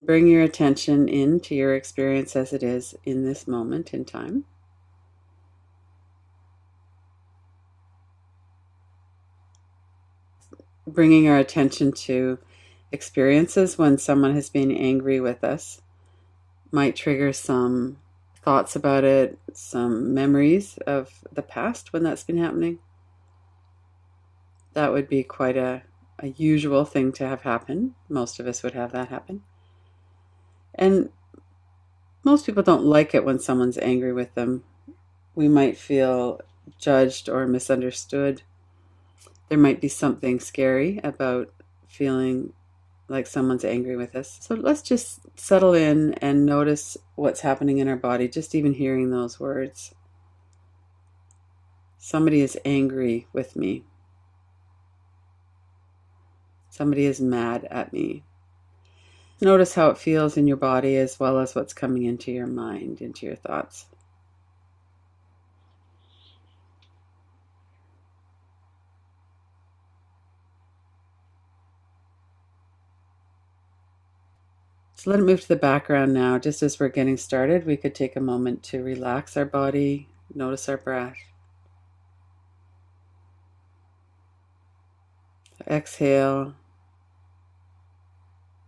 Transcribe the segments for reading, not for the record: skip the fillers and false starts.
Bring your attention into your experience as it is in this moment in time. Bringing our attention to experiences when someone has been angry with us might trigger some thoughts about it, some memories of the past when that's been happening. That would be quite a usual thing to have happen. Most of us would have that happen. And most people don't like it when someone's angry with them. We might feel judged or misunderstood. There might be something scary about feeling like someone's angry with us. So let's just settle in and notice what's happening in our body, just even hearing those words. Somebody is angry with me. Somebody is mad at me. Notice how it feels in your body as well as what's coming into your mind, into your thoughts. So let it move to the background now. Just as we're getting started, we could take a moment to relax our body, notice our breath. Exhale.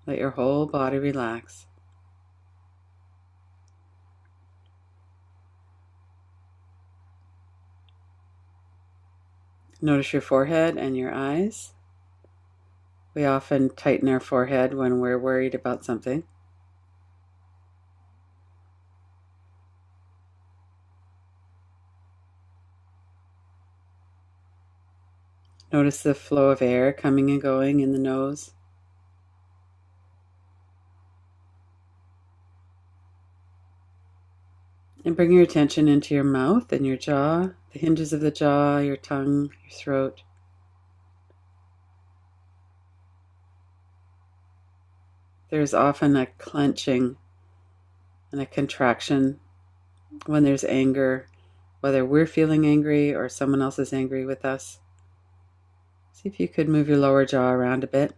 Let your whole body relax. Notice your forehead and your eyes. We often tighten our forehead when we're worried about something. Notice the flow of air coming and going in the nose. And bring your attention into your mouth and your jaw, the hinges of the jaw, your tongue, your throat. There's often a clenching and a contraction when there's anger, whether we're feeling angry or someone else is angry with us. See if you could move your lower jaw around a bit.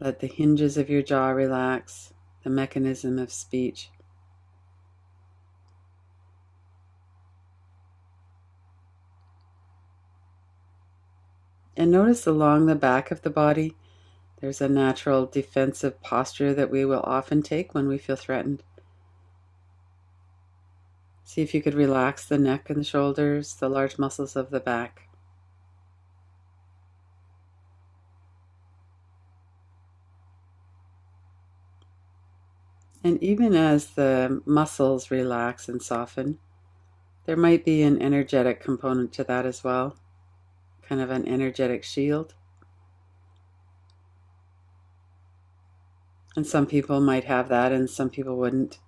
Let the hinges of your jaw relax, the mechanism of speech. And notice along the back of the body, there's a natural defensive posture that we will often take when we feel threatened. See if you could relax the neck and the shoulders, the large muscles of the back. And even as the muscles relax and soften, there might be an energetic component to that as well, kind of an energetic shield. And some people might have that and some people wouldn't.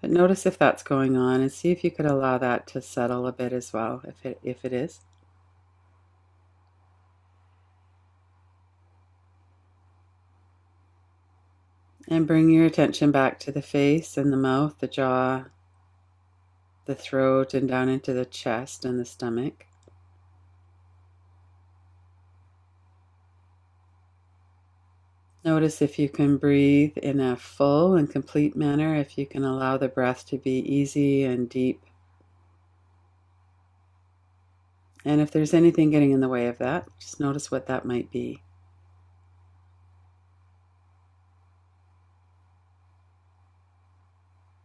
But notice if that's going on and see if you could allow that to settle a bit as well, if it is. And bring your attention back to the face and the mouth, the jaw, the throat, and down into the chest and the stomach. Notice if you can breathe in a full and complete manner, if you can allow the breath to be easy and deep. And if there's anything getting in the way of that, just notice what that might be.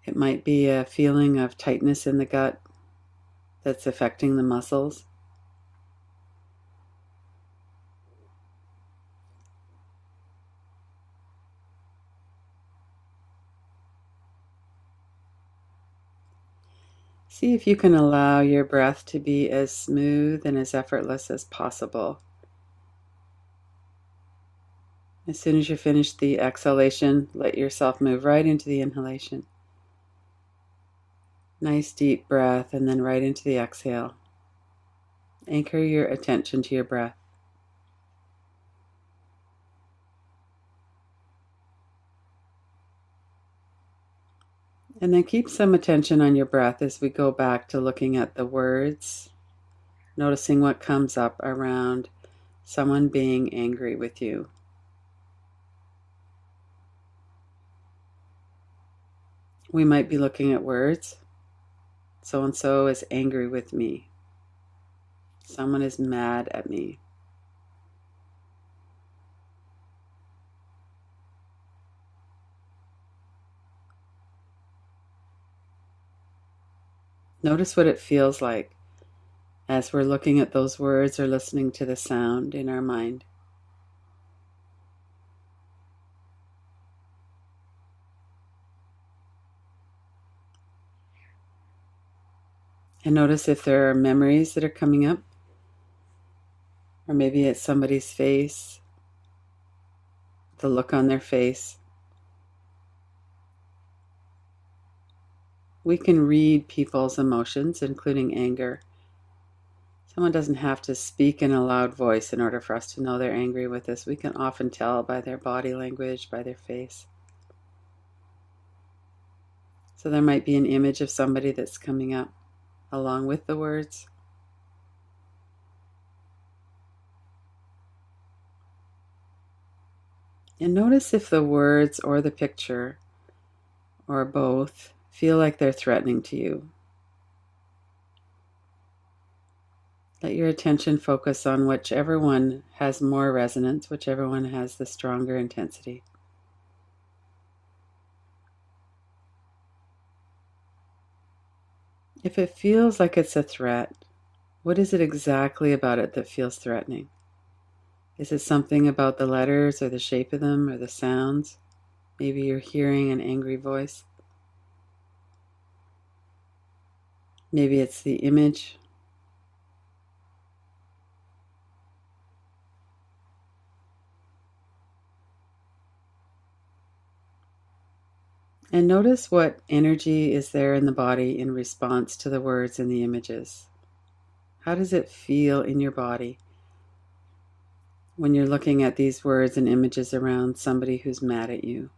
It might be a feeling of tightness in the gut that's affecting the muscles. See if you can allow your breath to be as smooth and as effortless as possible. As soon as you finish the exhalation, let yourself move right into the inhalation. Nice deep breath, and then right into the exhale. Anchor your attention to your breath. And then keep some attention on your breath as we go back to looking at the words, noticing what comes up around someone being angry with you. We might be looking at words. So and so is angry with me. Someone is mad at me. Notice what it feels like as we're looking at those words or listening to the sound in our mind. And notice if there are memories that are coming up, or maybe it's somebody's face, the look on their face. We can read people's emotions, including anger. Someone doesn't have to speak in a loud voice in order for us to know they're angry with us. We can often tell by their body language, by their face. So there might be an image of somebody that's coming up along with the words. And notice if the words or the picture or both feel like they're threatening to you. Let your attention focus on whichever one has more resonance, whichever one has the stronger intensity. If it feels like it's a threat, what is it exactly about it that feels threatening? Is it something about the letters or the shape of them or the sounds? Maybe you're hearing an angry voice. Maybe it's the image. And notice what energy is there in the body in response to the words and the images. How does it feel in your body when you're looking at these words and images around somebody who's mad at you?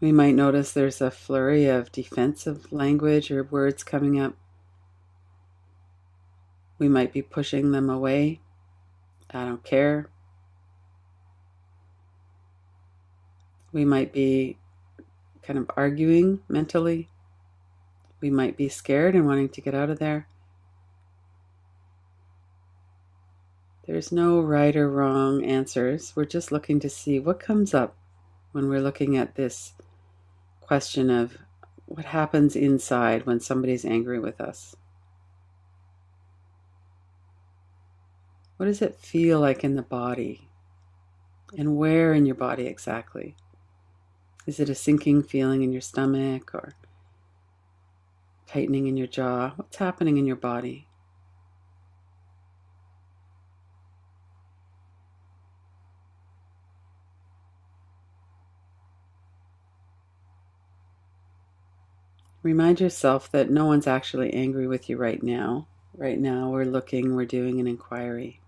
We might notice there's a flurry of defensive language or words coming up. We might be pushing them away. I don't care. We might be kind of arguing mentally. We might be scared and wanting to get out of there. There's no right or wrong answers. We're just looking to see what comes up when we're looking at this question of what happens inside when somebody's angry with us. What does it feel like in the body? And where in your body exactly? Is it a sinking feeling in your stomach or tightening in your jaw? What's happening in your body? Remind yourself that no one's actually angry with you right now. Right now, we're doing an inquiry.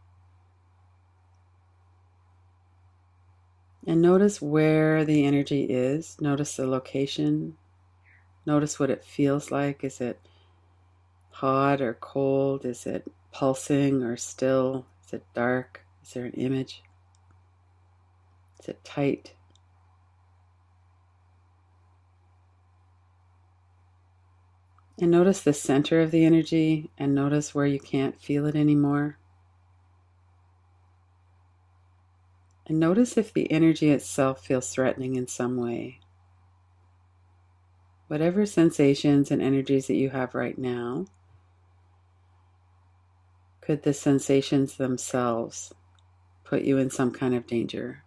And notice where the energy is. Notice the location. Notice what it feels like. Is it hot or cold? Is it pulsing or still? Is it dark? Is there an image? Is it tight? And notice the center of the energy and notice where you can't feel it anymore. And notice if the energy itself feels threatening in some way. Whatever sensations and energies that you have right now, could the sensations themselves put you in some kind of danger?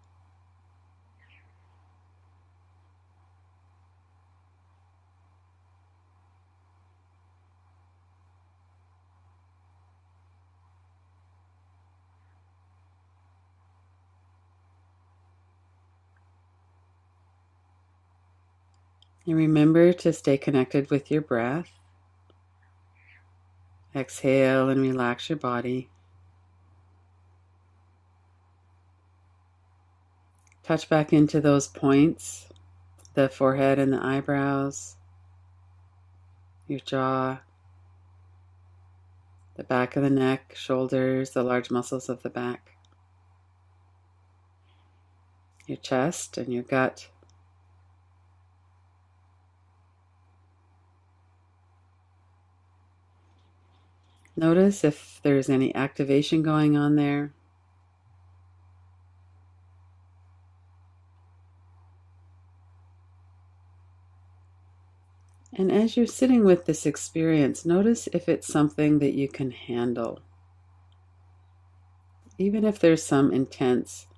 And remember to stay connected with your breath. Exhale and relax your body. Touch back into those points, the forehead and the eyebrows, your jaw, the back of the neck, shoulders, the large muscles of the back, your chest and your gut. Notice if there's any activation going on there. And as you're sitting with this experience, notice if it's something that you can handle. Even if there's some intense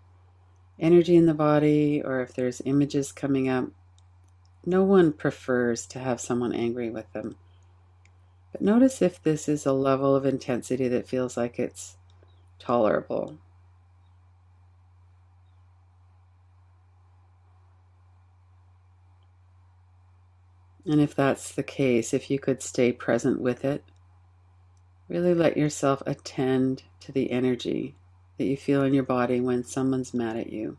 energy in the body or if there's images coming up, no one prefers to have someone angry with them. But notice if this is a level of intensity that feels like it's tolerable. And if that's the case, if you could stay present with it, really let yourself attend to the energy that you feel in your body when someone's mad at you.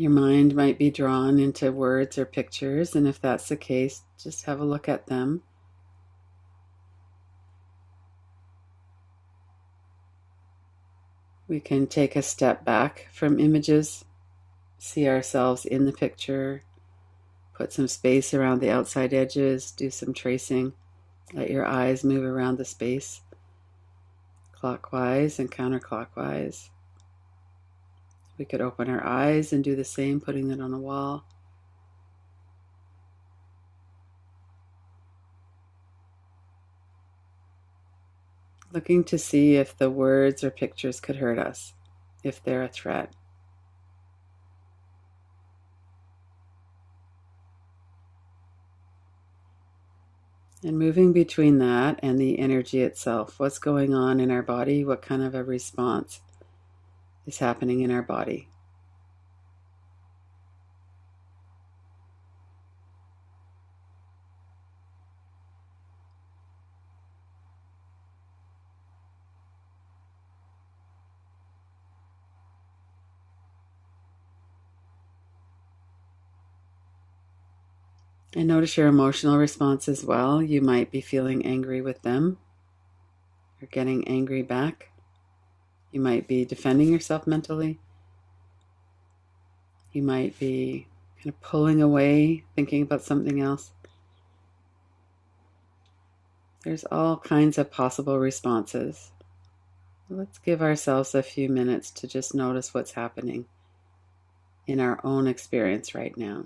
Your mind might be drawn into words or pictures, and if that's the case, just have a look at them. We can take a step back from images, see ourselves in the picture, put some space around the outside edges, do some tracing. Let your eyes move around the space, clockwise and counterclockwise. We could open our eyes and do the same, putting it on a wall. Looking to see if the words or pictures could hurt us, if they're a threat. And moving between that and the energy itself, what's going on in our body, what kind of a response is happening in our body. And notice your emotional response as well. You might be feeling angry with them or getting angry back. You might be defending yourself mentally. You might be kind of pulling away, thinking about something else. There's all kinds of possible responses. Let's give ourselves a few minutes to just notice what's happening in our own experience right now.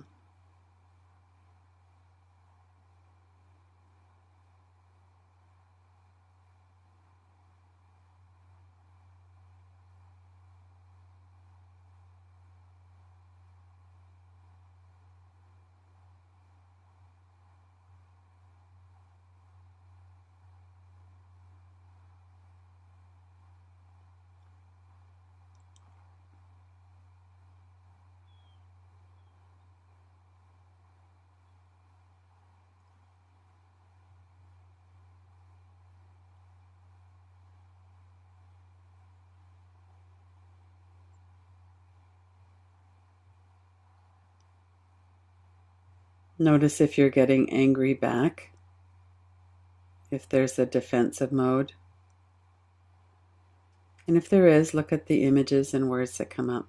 Notice if you're getting angry back, if there's a defensive mode. And if there is, look at the images and words that come up.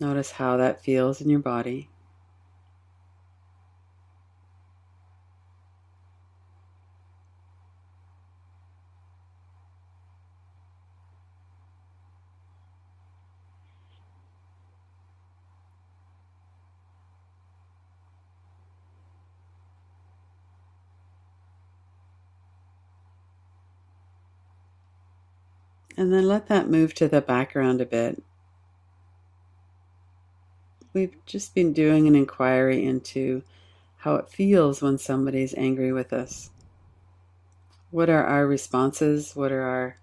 Notice how that feels in your body. And then let that move to the background a bit. We've just been doing an inquiry into how it feels when somebody's angry with us. What are our responses? What are our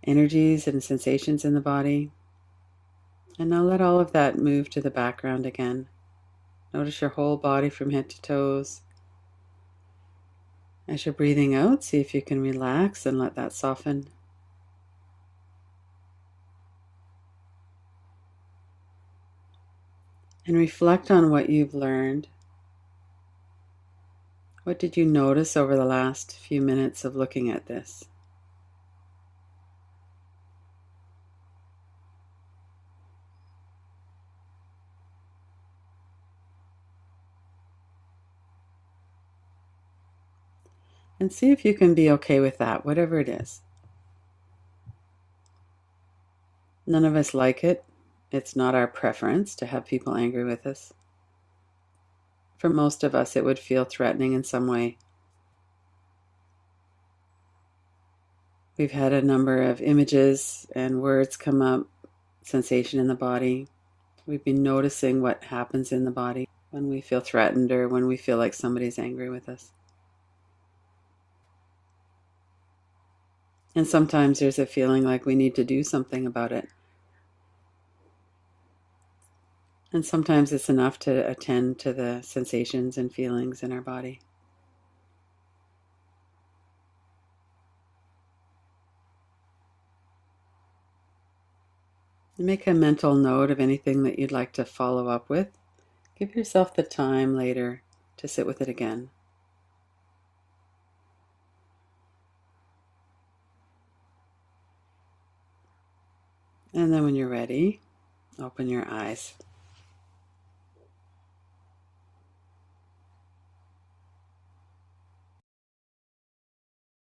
energies and sensations in the body? And now let all of that move to the background again. Notice your whole body from head to toes. As you're breathing out, see if you can relax and let that soften. And reflect on what you've learned. What did you notice over the last few minutes of looking at this? And see if you can be okay with that, whatever it is. None of us like it. It's not our preference to have people angry with us. For most of us, it would feel threatening in some way. We've had a number of images and words come up, sensation in the body. We've been noticing what happens in the body when we feel threatened or when we feel like somebody's angry with us. And sometimes there's a feeling like we need to do something about it. And sometimes it's enough to attend to the sensations and feelings in our body. Make a mental note of anything that you'd like to follow up with. Give yourself the time later to sit with it again. And then when you're ready, open your eyes.